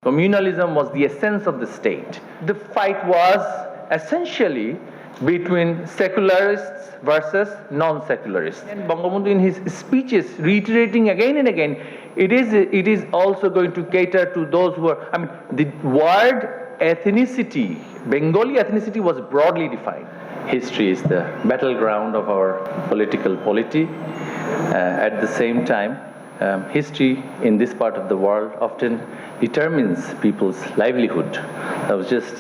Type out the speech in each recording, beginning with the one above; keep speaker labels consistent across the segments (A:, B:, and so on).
A: Communalism was the essence of the state. The fight was essentially between secularists versus non-secularists. And Bangabandhu in his speeches reiterating again and again, it is also going to cater to those who are, the word ethnicity, Bengali ethnicity was broadly defined. History is the battleground of our political polity. At the same time, history in this part of the world often determines people's livelihood. I was just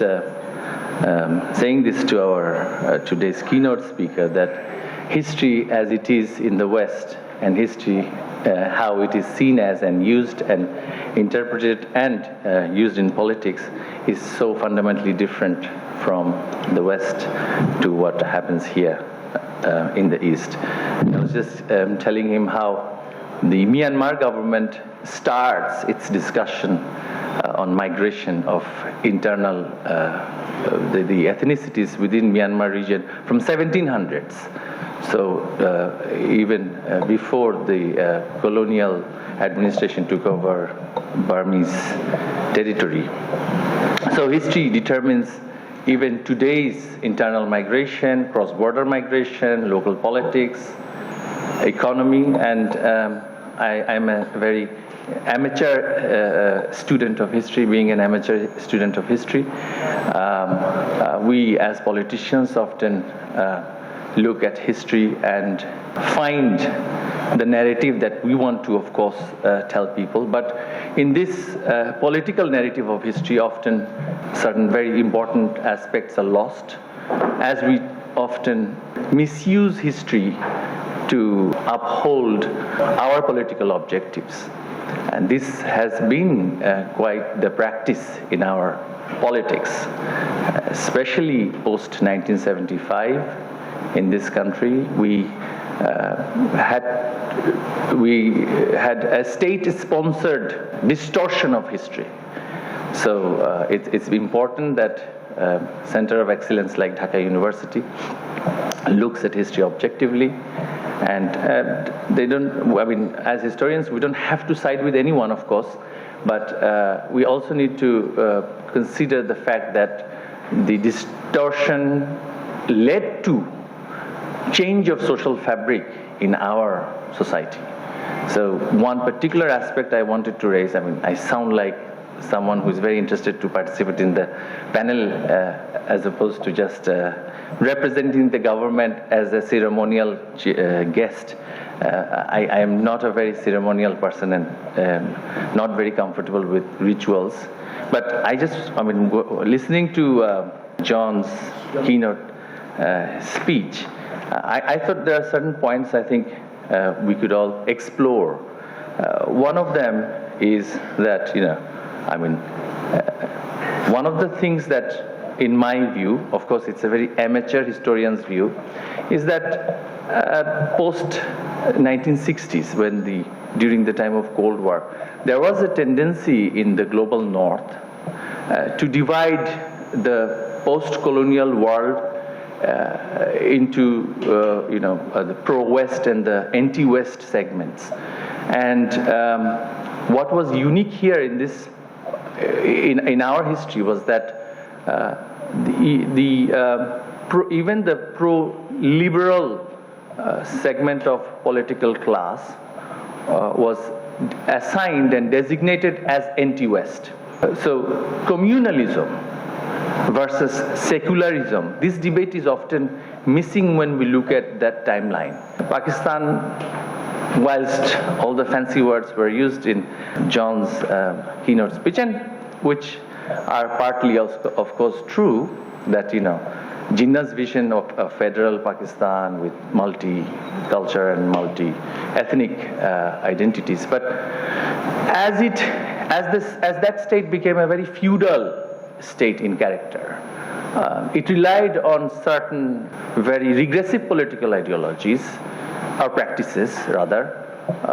A: saying this to our today's keynote speaker, that history as it is in the West and history how it is seen as and used and interpreted and used in politics is so fundamentally different from the West to what happens here in the East. I was just telling him how the Myanmar government starts its discussion on migration of internal the ethnicities within Myanmar region from 1700s. So even before the colonial administration took over Burmese territory. So history determines even today's internal migration, cross-border migration, local politics, economy, and I'm a very amateur student of history. Being an amateur student of history, we as politicians often look at history and find the narrative that we want to, of course, tell people. But in this political narrative of history, often certain very important aspects are lost, as we often misuse history to uphold our political objectives. And this has been quite the practice in our politics, especially post-1975 in this country. We had a state-sponsored distortion of history. So it's important that Center of Excellence like Dhaka University looks at history objectively. And they don't, as historians, we don't have to side with anyone, of course, but we also need to consider the fact that the distortion led to change of social fabric in our society. So one particular aspect I wanted to raise, I sound like someone who is very interested to participate in the panel as opposed to just representing the government as a ceremonial guest. I am not a very ceremonial person and not very comfortable with rituals. But I just, listening to John's keynote speech, I thought there are certain points I think we could all explore. One of them is that, one of the things that, in my view, of course it's a very amateur historian's view, is that post-1960s, during the time of Cold War, there was a tendency in the global north to divide the post-colonial world into the pro-West and the anti-West segments. And what was unique here in this, in our history, was that even the pro-liberal segment of political class was assigned and designated as anti-West. So communalism versus secularism, this debate is often missing when we look at that timeline. Pakistan, whilst all the fancy words were used in John's keynote speech, and which are partly, of course, true, that Jinnah's vision of a federal Pakistan with multi-culture and multi-ethnic identities, but as that state became a very feudal state in character, it relied on certain very regressive political ideologies, or practices rather,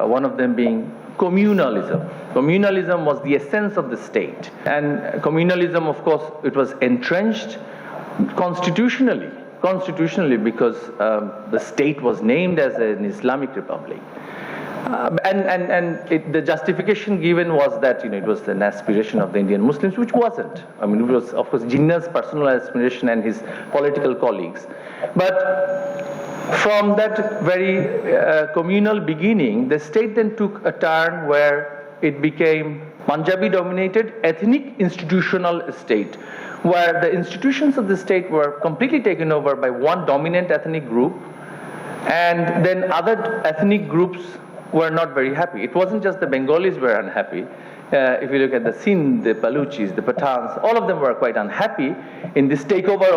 A: one of them being communalism. Communalism was the essence of the state. And communalism, of course, it was entrenched constitutionally because the state was named as an Islamic republic. The justification given was that it was an aspiration of the Indian Muslims, which wasn't. I mean, it was of course Jinnah's personal aspiration and his political colleagues. But from that very communal beginning, the state then took a turn where it became Punjabi-dominated ethnic institutional state, where the institutions of the state were completely taken over by one dominant ethnic group, and then other ethnic groups were not very happy. It wasn't just the Bengalis were unhappy. If you look at the Sindh, the Baluchis, the Pathans, all of them were quite unhappy in this takeover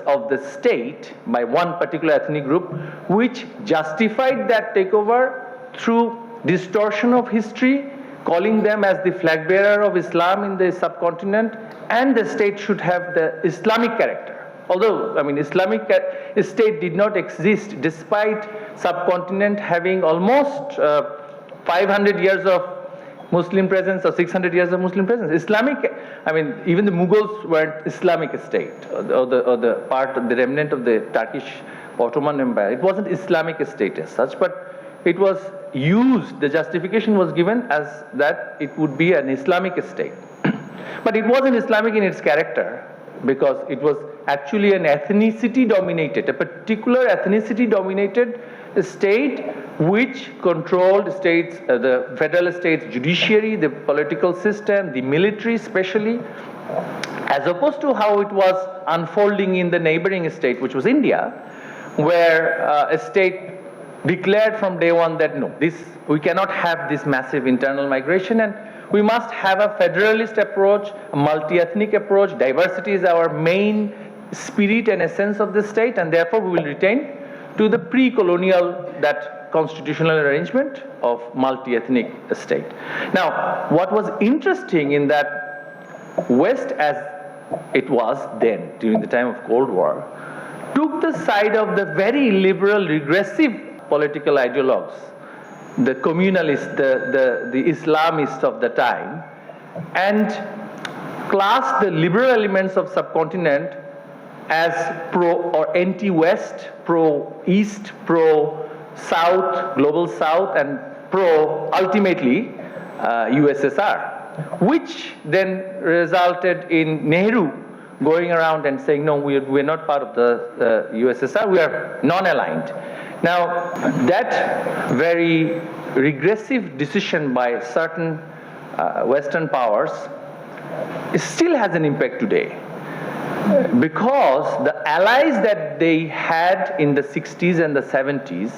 A: of the state by one particular ethnic group, which justified that takeover through distortion of history, calling them as the flag bearer of Islam in the subcontinent, and the state should have the Islamic character. Although, I mean, Islamic state did not exist despite subcontinent having almost 500 years of Muslim presence or 600 years of Muslim presence. Islamic, I mean, even the Mughals weren't Islamic state, or the remnant of the Turkish Ottoman Empire. It wasn't Islamic state as such, but it was used, the justification was given as that it would be an Islamic state. But it wasn't Islamic in its character, because it was actually an ethnicity dominated, a particular ethnicity dominated state which controlled states, the federal state's judiciary, the political system, the military especially, as opposed to how it was unfolding in the neighboring state, which was India, where a state declared from day one that no, we cannot have this massive internal migration, and we must have a federalist approach, a multi-ethnic approach. Diversity is our main spirit and essence of the state, and therefore we will retain to the pre-colonial, that constitutional arrangement of multi-ethnic state. Now, what was interesting in that West, as it was then, during the time of Cold War, took the side of the very liberal, regressive political ideologues, the communalists, the Islamists of the time, and classed the liberal elements of subcontinent as pro or anti-West, pro-East, pro-South, global South, and pro-ultimately USSR, which then resulted in Nehru going around and saying, no, we're not part of the USSR, we are non-aligned. Now, that very regressive decision by certain Western powers still has an impact today, because the allies that they had in the 60s and the 70s,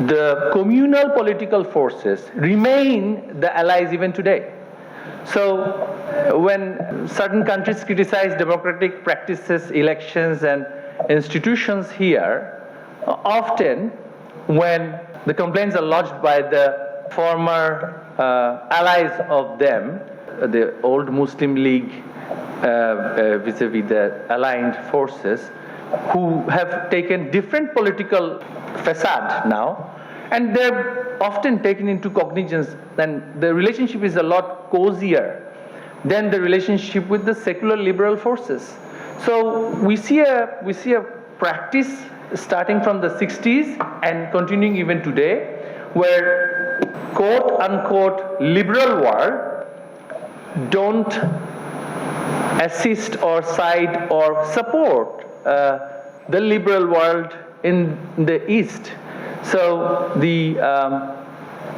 A: the communal political forces remain the allies even today. So when certain countries criticize democratic practices, elections, and institutions here, often when the complaints are lodged by the former allies of them, the old Muslim League vis-a-vis the aligned forces, who have taken different political facade now, and they're often taken into cognizance, and the relationship is a lot cozier than the relationship with the secular liberal forces. So we see a practice starting from the 60s and continuing even today, where quote-unquote liberal world don't assist or side or support the liberal world in the East. So the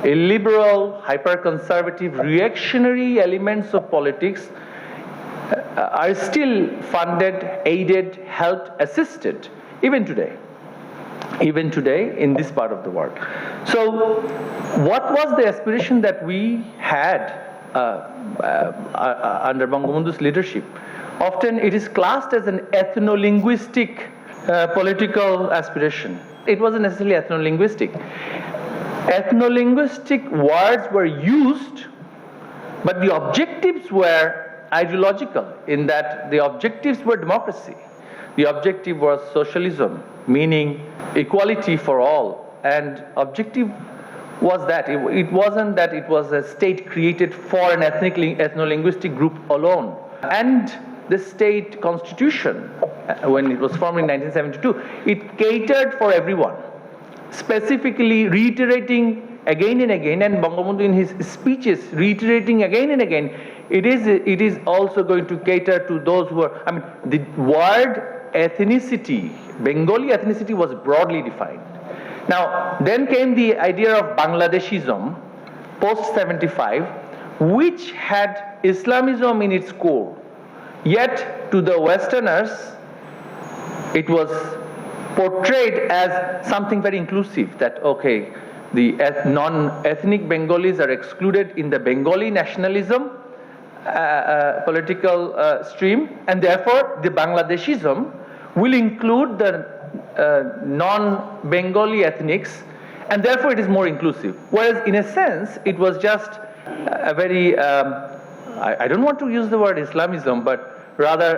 A: illiberal, hyper-conservative, reactionary elements of politics are still funded, aided, helped, assisted, even today in this part of the world. So what was the aspiration that we had under Bangabandhu's leadership? Often it is classed as an ethno-linguistic political aspiration. It wasn't necessarily ethno-linguistic. Ethno-linguistic words were used, but the objectives were ideological, in that the objectives were democracy. The objective was socialism, meaning equality for all. And objective was that. It wasn't that it was a state created for an ethno-linguistic group alone. And the state constitution, when it was formed in 1972, it catered for everyone, specifically reiterating again and again, and Bangabandhu in his speeches reiterating again and again, it is also going to cater to those who are, I mean, the word ethnicity, Bengali ethnicity was broadly defined. Now, then came the idea of Bangladeshism, post-75, which had Islamism in its core. Yet, to the Westerners, it was portrayed as something very inclusive, that, okay, the non-ethnic Bengalis are excluded in the Bengali nationalism political stream, and therefore the Bangladeshism will include the non-Bengali ethnics, and therefore it is more inclusive. Whereas in a sense, it was just a very, I don't want to use the word Islamism, but rather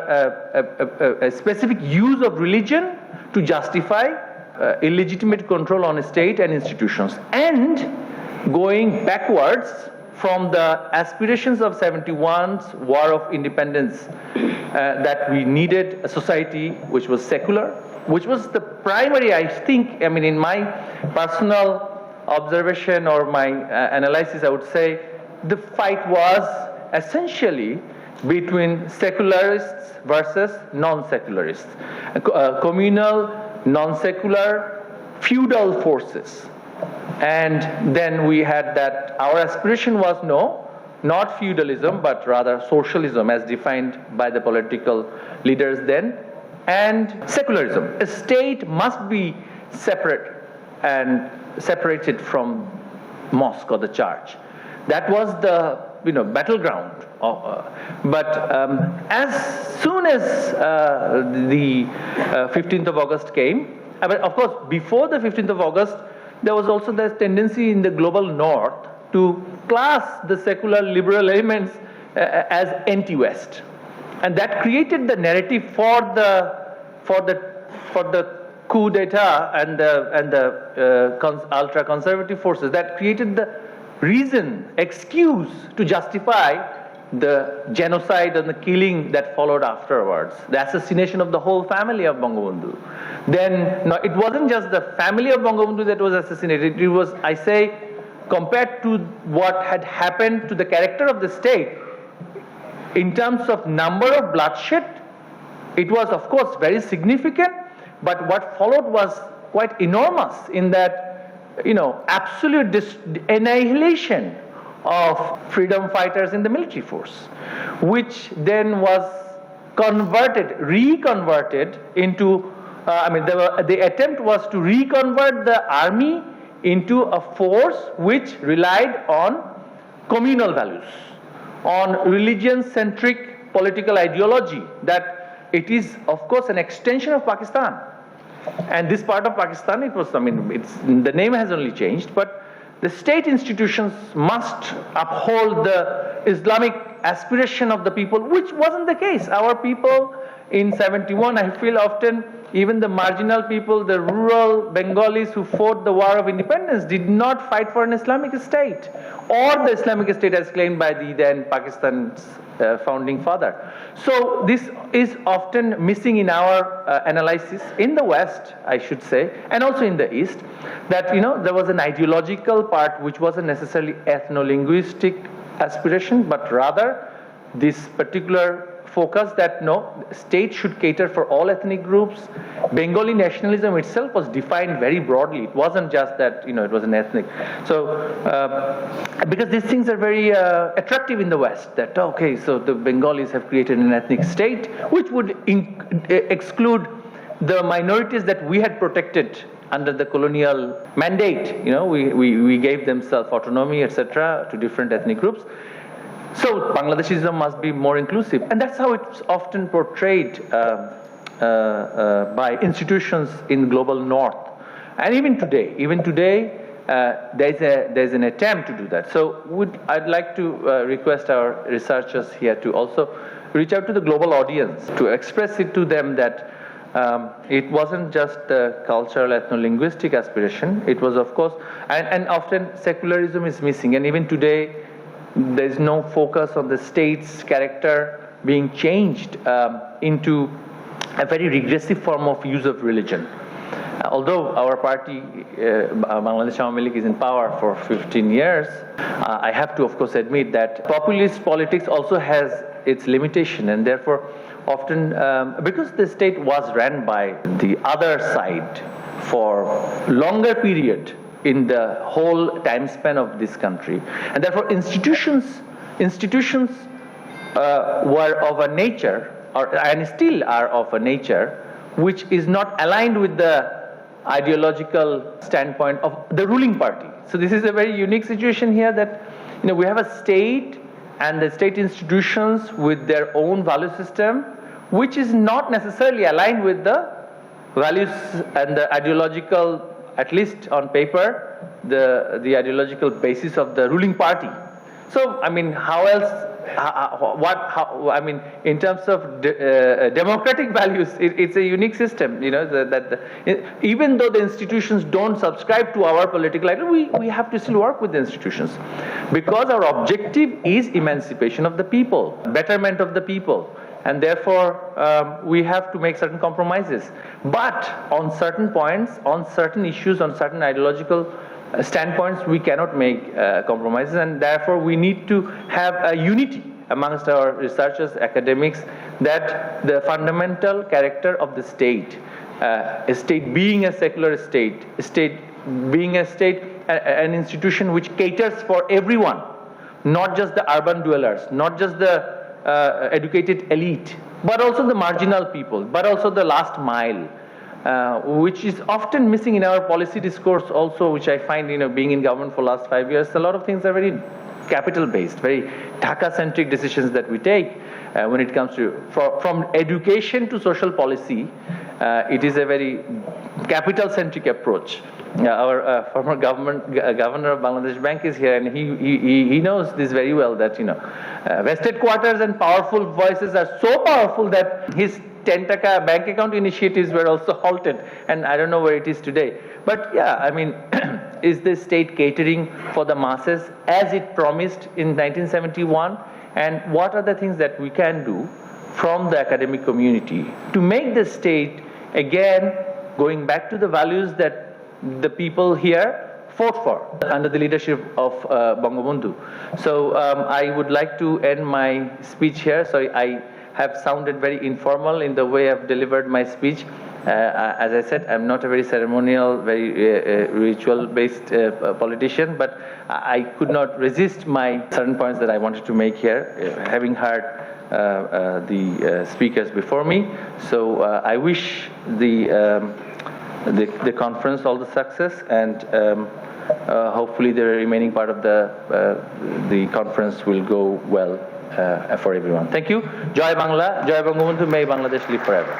A: a specific use of religion to justify illegitimate control on a state and institutions, and going backwards from the aspirations of 71's War of Independence, that we needed a society which was secular, which was the primary, I think, I mean, in my personal observation or my analysis, I would say the fight was essentially between secularists versus non-secularists, communal, non-secular, feudal forces. And then we had that our aspiration was not feudalism, but rather socialism as defined by the political leaders then, and secularism. A state must be separate and separated from mosque or the church. That was the battleground. But as soon as the 15th of August came, but of course before the 15th of August, there was also this tendency in the global north to class the secular liberal elements as anti-West, and that created the narrative for the coup d'etat and the ultra-conservative forces. That created the excuse to justify the genocide and the killing that followed afterwards, the assassination of the whole family of Bangabandhu. Then, no, it wasn't just the family of Bangabandhu that was assassinated, it was, I say, compared to what had happened to the character of the state, in terms of number of bloodshed, it was of course very significant, but what followed was quite enormous in that, absolute annihilation of freedom fighters in the military force, which then was reconverted into, the attempt was to reconvert the army into a force which relied on communal values, on religion-centric political ideology, that it is, of course, an extension of Pakistan. And this part of Pakistan, it was, the name has only changed, but the state institutions must uphold the Islamic aspiration of the people, which wasn't the case. Our people in 71, I feel often, even the marginal people, the rural Bengalis who fought the War of Independence did not fight for an Islamic state, or the Islamic state as claimed by the then Pakistan's founding father. So this is often missing in our analysis in the West, I should say, and also in the East, that there was an ideological part which wasn't necessarily ethno-linguistic aspiration, but rather this particular focus that state should cater for all ethnic groups. Bengali nationalism itself was defined very broadly. It wasn't just that it was an ethnic. So because these things are very attractive in the West, that okay, so the Bengalis have created an ethnic state which would exclude the minorities that we had protected under the colonial mandate. We gave them self-autonomy, etc., to different ethnic groups. So Bangladeshism must be more inclusive, and that's how it's often portrayed by institutions in global north. And even today, there's an attempt to do that. So I'd like to request our researchers here to also reach out to the global audience, to express it to them that it wasn't just the cultural ethno-linguistic aspiration, it was of course, and often secularism is missing, and even today, there is no focus on the state's character being changed into a very regressive form of use of religion. Although our party, Bangladesh Awami League, is in power for 15 years, I have to, of course, admit that populist politics also has its limitation, and therefore often, because the state was ran by the other side for longer period in the whole time span of this country, and therefore institutions were of a nature, and still are of a nature, which is not aligned with the ideological standpoint of the ruling party. So this is a very unique situation here, that we have a state and the state institutions with their own value system, which is not necessarily aligned with the values and the ideological, at least on paper, the ideological basis of the ruling party. So, I mean, how else? I mean, in terms of democratic values, it's a unique system. Even though the institutions don't subscribe to our political ideology, we have to still work with the institutions, because our objective is emancipation of the people, betterment of the people. And therefore, we have to make certain compromises. But on certain points, on certain issues, on certain ideological standpoints, we cannot make compromises, and therefore we need to have a unity amongst our researchers, academics, that the fundamental character of the state, a state being a secular state, an institution which caters for everyone, not just the urban dwellers, not just the educated elite, but also the marginal people, but also the last mile, which is often missing in our policy discourse also, which I find, being in government for the last 5 years, a lot of things are very capital-based, very Dhaka-centric decisions that we take when it comes to, from education to social policy. It is a very capital-centric approach. Our former governor of Bangladesh Bank is here, and he knows this very well, that vested quarters and powerful voices are so powerful that his 10 Taka bank account initiatives were also halted, and I don't know where it is today. But yeah, I mean, is the state catering for the masses as it promised in 1971? And what are the things that we can do from the academic community to make the state, again, going back to the values that the people here fought for under the leadership of Bangabandhu? So I would like to end my speech here. Sorry, I have sounded very informal in the way I've delivered my speech. As I said, I'm not a very ceremonial, very ritual-based politician, but I could not resist my certain points that I wanted to make here, having heard the speakers before me. So I wish the conference all the success, and hopefully the remaining part of the conference will go well for everyone. Thank you. Jai Bangla, Jai Bangabandhu, may Bangladesh live forever.